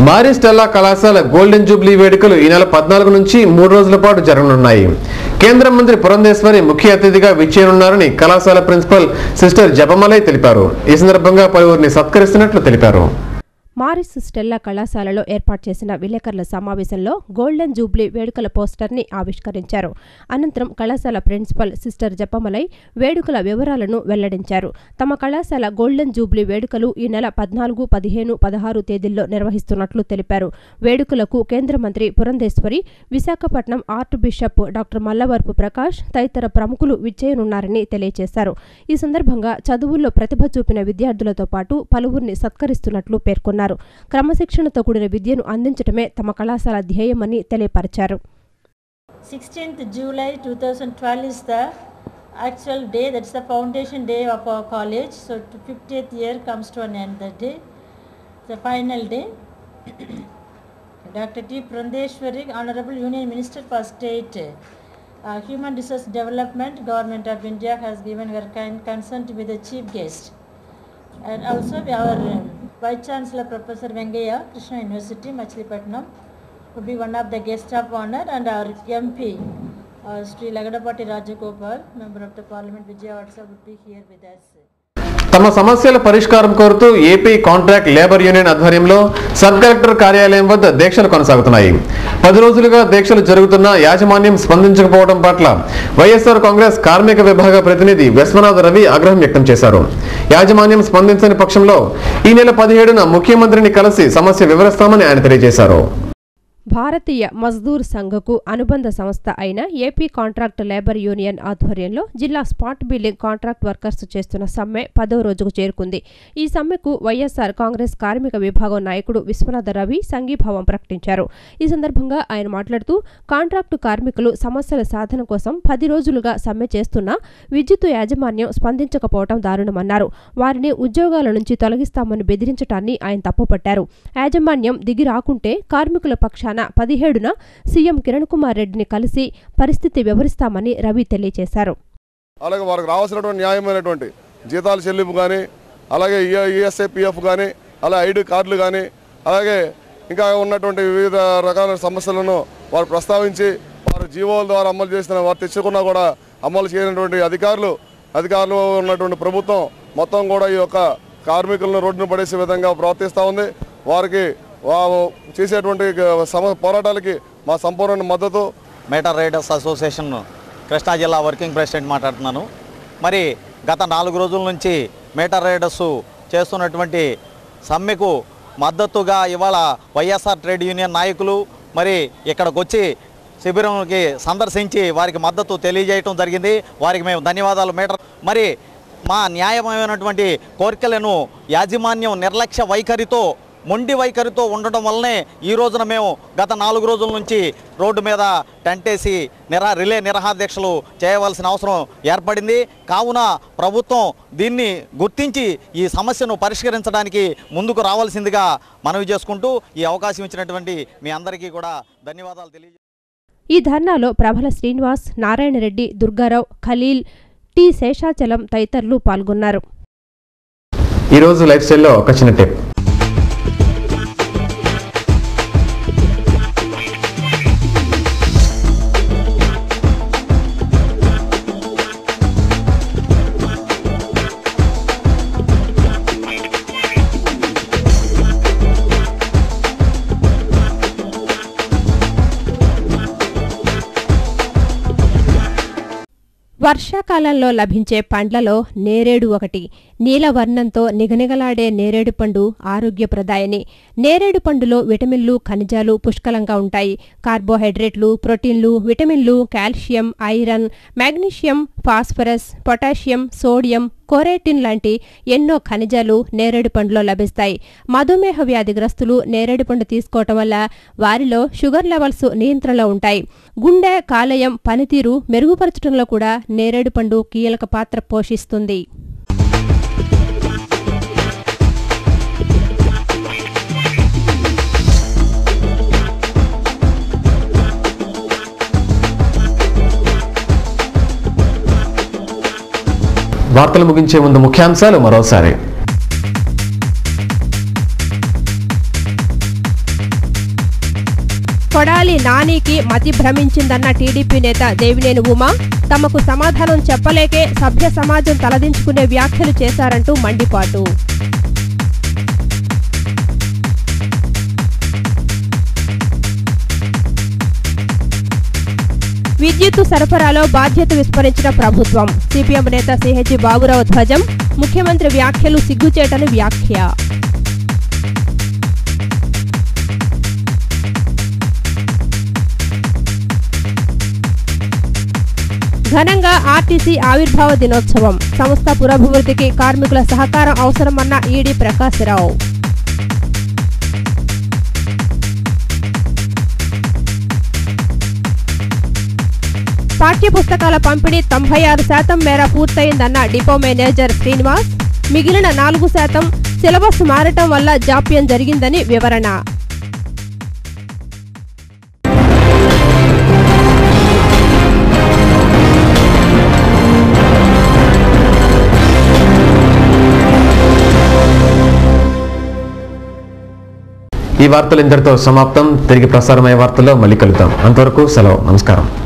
Marie Stella కళాశాల golden Jubilee వేడుకలు ఈ నెల 14 నుంచి 3 రోజుల పాటు జరగనున్నాయి. కేంద్ర మంత్రి పురంధేశ్వరి ముఖ్య అతిథిగా విచ్చేయనున్నారని కళాశాల ప్రిన్సిపల్ సిస్టర్ జపమలై తెలిపారు. ఈ సందర్భంగా పలువురిని సత్కరిస్తున్నట్లు తెలిపారు. మారిస్ స్టెల్లా కళాశాలలో ఏర్పాటు చేసిన విలేకరుల సమావేశంలో గోల్డెన్ జూబ్లీ వేడుకల పోస్టర్ని ఆవిష్కరించారు. అనంతరం కళాశాల ప్రిన్సిపల్ సిస్టర్ జపమలై వేడుకల వివరాలను వెల్లడించారు. తమ కళాశాల గోల్డెన్ జూబ్లీ వేడుకలు ఈ నెల 14, 15, 16 తేదీల్లో నిర్వహిస్తున్నట్లు తెలిపారు. వేడుకలకు కేంద్ర మంత్రి Purandeswari, Visakhapatnam art bishop doctor Mallavarapu Prakash తదితర ప్రముఖులు విచ్చేయనున్నారని తెలియజేశారు. ఈ సందర్భంగా చదువుల్లో ప్రతిభ చూపిన విద్యార్థులతో పాటు పలువురిని సత్కరిస్తున్నట్లు పేర్కొన్నారు. క్రమశిక్షణతో కూడిన విద్యను అందించడమే తమ కళాశాల ధ్యేయమని తెలియపరిచారు. 16th July 2012 is the actual day, that's the foundation day of our college. So 50th year comes to an end that day, the final day. Dr. T. Purandeshwari, Honorable Union Minister for State Human Resource Development, Government of India, has given her kind consent to be the chief guest. And also our Vice Chancellor Professor Vengaya, Krishna University, Machilipatnam, would be one of the guests of honor, and our MP, Sri Lagadapati Rajagopal, Member of the Parliament, Vijayawada, would be here with us. తమ సమస్యల పరిష్కారం కోరుతూ AP contract labour union ఆధ్వర్యంలో sub collector కార్యాలయం వద్ద దీక్షలు కొనసాగుతున్నాయి. 10 రోజులుగా దీక్షలు జరుగుతున్న యాజమాన్యం స్పందించకపోవడం పట్ల వైఎస్ఆర్ కాంగ్రెస్ కార్మిక విభాగ ప్రతినిధి విశ్వనాథ్ రవి ఆగ్రహం వ్యక్తం చేశారు. యాజమాన్యం స్పందించని పక్షంలో ఈ నెల 17న ముఖ్యమంత్రిని కలిసి సమస్య వివరిస్తామని ఆయన తెలియజేశారు. భారతీయ మజ్దూర్ సంఘకు అనుబంధ సంస్థ అయిన ఏపీ కాంట్రాక్ట్ లేబర్ యూనియన్ ఆధ్వర్యంలో జిల్లా స్పాట్ బిల్లింగ్ కాంట్రాక్ట్ వర్కర్స్ చేస్తున్న సమ్మె 10వ రోజుకు చేరుకుంది. ఈ సమ్మెకు వైఎస్ఆర్ కాంగ్రెస్ కార్మిక విభాగం నాయకుడు విశ్వనాథ రవి సంఘీభావం ప్రకటించారు. ఈ సందర్భంగా ఆయన మాట్లాడుతూ కాంట్రాక్టు కార్మికులు సమస్యల సాధన కోసం 10 రోజులుగా సమ్మె చేస్తున్నా విద్యుత్ యాజమాన్యం స్పందించకపోవడం దారుణమన్నారు. వారిని ఉద్యోగాల నుంచి తొలగిస్తామని బెదిరించడాన్ని ఆయన తప్పుపట్టారు. యాజమాన్యం దిగి రాకుంటే కార్మికుల పక్షాన 17న సీఎం కిరణ్ కుమార్ రెడ్డిని కలిసి పరిస్థితి వివరిస్తామని రవి తెలియజేశారు. అలాగే వారికి రావాల్సినటువంటి న్యాయమైనటువంటి జీతాల చెల్లింపు కానీ, అలాగే ఈఎస్ఐపిఎఫ్ కానీ, అలాగే ఐడి కార్డులు కానీ, అలాగే ఇంకా ఉన్నటువంటి వివిధ రకాల సమస్యలను వారు ప్రస్తావించి వారు జీవోల ద్వారా అమలు చేసిన వారు తెచ్చుకున్నా కూడా అమలు చేయనటువంటి అధికారులు ఉన్నటువంటి ప్రభుత్వం మొత్తం కూడా ఈ యొక్క కార్మికులను రోడ్డును పడేసే విధంగా ప్రవర్తిస్తూ ఉంది. వారికి చేసేటువంటి పోరాటాలకి మా సంపూర్ణ మద్దతు. మీటర్ రైడర్స్ అసోసియేషన్ కృష్ణా జిల్లా వర్కింగ్ ప్రెసిడెంట్ మాట్లాడుతున్నాను. మరి గత 4 రోజుల నుంచి మీటర్ రైడర్స్ చేస్తున్నటువంటి సమ్మెకు మద్దతుగా ఇవాళ వైఎస్ఆర్ ట్రేడ్ యూనియన్ నాయకులు మరి ఇక్కడికి వచ్చి శిబిరంకి సందర్శించి వారికి మద్దతు తెలియజేయడం జరిగింది. వారికి మేము ధన్యవాదాలు. మరి మా న్యాయమైనటువంటి కోరికలను యాజమాన్యం నిర్లక్ష్య వైఖరితో, మొండి వైఖరితో ఉండటం వల్లనే ఈ రోజున మేము గత 4 రోజుల నుంచి రోడ్డు మీద టెంటేసి రిలే నిరాహారదీక్షలు చేయవలసిన అవసరం ఏర్పడింది. కావున ప్రభుత్వం దీన్ని గుర్తించి ఈ సమస్యను పరిష్కరించడానికి ముందుకు రావాల్సిందిగా మనవి చేసుకుంటూ ఈ అవకాశం ఇచ్చినటువంటి మీ అందరికీ కూడా ధన్యవాదాలు తెలియజేస్తున్నాను. ఈ ధర్నాలో ప్రభల శ్రీనివాస్, నారాయణ రెడ్డి, దుర్గారావు, ఖలీల్, టి శేషాచలం తదితరులు పాల్గొన్నారు. ఈరోజు లైఫ్ స్టైల్లో ఒక చిన్న టిప్. వర్షాకాలంలో లభించే పండ్లలో నేరేడు ఒకటి. నీలవర్ణంతో నిగనిగలాడే నేరేడు పండు ఆరోగ్యప్రదాయని. నేరేడు పండులో విటమిన్లు, ఖనిజాలు పుష్కలంగా ఉంటాయి. కార్బోహైడ్రేట్లు, ప్రోటీన్లు, విటమిన్లు, calcium, iron, magnesium, phosphorus, potassium, sodium, కొరేటిన్ లాంటి ఎన్నో ఖనిజాలు నేరేడు పండులో లభిస్తాయి. మధుమేహ వ్యాధిగ్రస్తులు నేరేడు పండు తీసుకోవటం వల్ల వారిలో షుగర్ లెవెల్స్ నియంత్రణలో ఉంటాయి. గుండె, కాలేయం పనితీరు మెరుగుపరచడంలో కూడా నేరేడు పండు కీలక పాత్ర పోషిస్తుంది. వార్తలు ముగించే ముందు ముఖ్యాంశాలు మరోసారి. కొడాలి నానికి మతి భ్రమించిందన్న టీడీపీ నేత దేవినేని ఉమా తమకు సమాధానం చెప్పలేకే సభ్య సమాజం తలదించుకునే వ్యాఖ్యలు చేశారంటూ మండిపాటు. విద్యుత్తు సరఫరాలో బాధ్యత విస్మరించిన ప్రభుత్వం. సిపిఎం నేత సిహెచ్ బాబురావు ధ్వజం. ముఖ్యమంత్రి వ్యాఖ్యలు సిగ్గుచేటని వ్యాఖ్య. ఘనంగా ఆర్టీసీ ఆవిర్భావ దినోత్సవం. సంస్థ పురోభివృద్ధికి కార్మికుల సహకారం అవసరమన్న ఈడీ ప్రకాశ్రావు. పాఠ్యపుస్తకాల పంపిణీ 96% మేర పూర్తయిందన్న డిపో మేనేజర్ శ్రీనివాస్. మిగిలిన 4% సిలబస్ మారటం వల్ల జాప్యం జరిగిందని వివరణ. ఈ వార్తలు ఇంతటితో సమాప్తం. తిరిగి ప్రసారమయ్యే వార్తల్లో మళ్ళీ కలుద్దాం. అంతవరకు సెలవు. నమస్కారం.